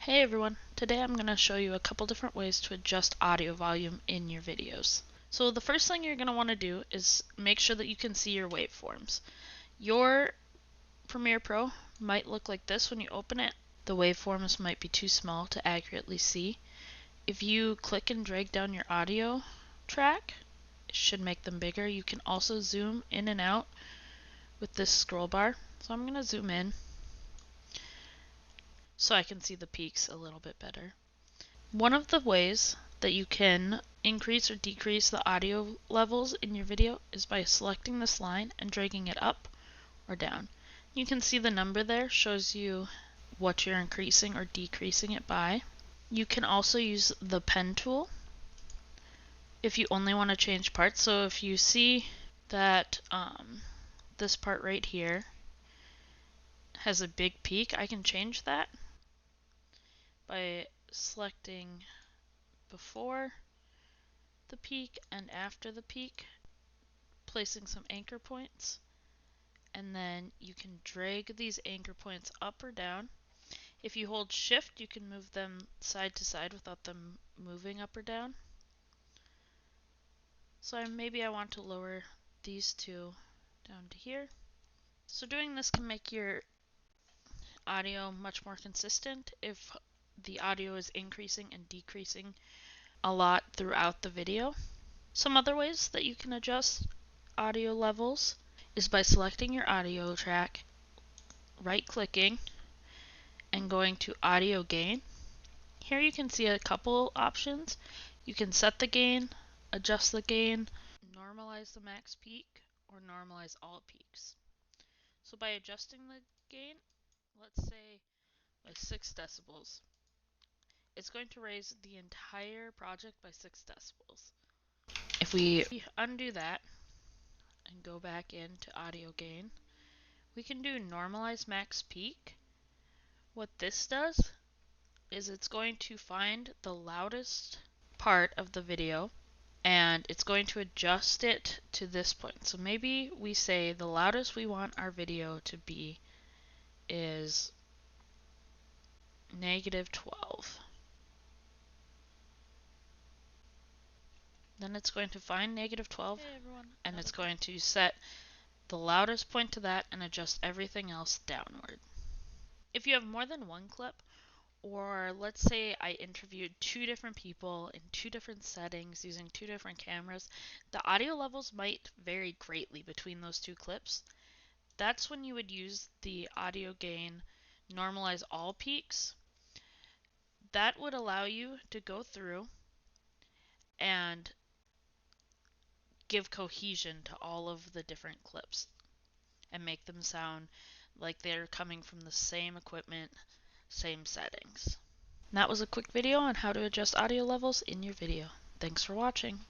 Hey everyone, today I'm going to show you a couple different ways to adjust audio volume in your videos. So the first thing you're going to want to do is make sure that you can see your waveforms. Your Premiere Pro might look like this when you open it. The waveforms might be too small to accurately see. If you click and drag down your audio track, it should make them bigger. You can also zoom in and out with this scroll bar. So I'm going to zoom in so I can see the peaks a little bit better. One of the ways that you can increase or decrease the audio levels in your video is by selecting this line and dragging it up or down. You can see the number there shows you what you're increasing or decreasing it by. You can also use the pen tool if you only want to change parts. So if you see that this part right here has a big peak, I can change that by selecting before the peak and after the peak, placing some anchor points, and then you can drag these anchor points up or down. If you hold shift, you can move them side to side without them moving up or down. So maybe I want to lower these two down to here. So doing this can make your audio much more consistent if the audio is increasing and decreasing a lot throughout the video. Some other ways that you can adjust audio levels is by selecting your audio track, right-clicking, and going to audio gain. Here you can see a couple options. You can set the gain, adjust the gain, normalize the max peak, or normalize all peaks. So by adjusting the gain, let's say by 6 decibels, it's going to raise the entire project by 6 decibels. If we undo that and go back into audio gain, we can do normalize max peak. What this does is it's going to find the loudest part of the video and it's going to adjust it to this point. So maybe we say the loudest we want our video to be is -12. Then it's going to find -12 and it's going to set the loudest point to that and adjust everything else downward. If you have more than one clip, or let's say I interviewed 2 different people in 2 different settings using 2 different cameras, the audio levels might vary greatly between those 2 clips. That's when you would use the audio gain normalize all peaks. That would allow you to go through and give cohesion to all of the different clips and make them sound like they're coming from the same equipment, same settings. And that was a quick video on how to adjust audio levels in your video. Thanks for watching.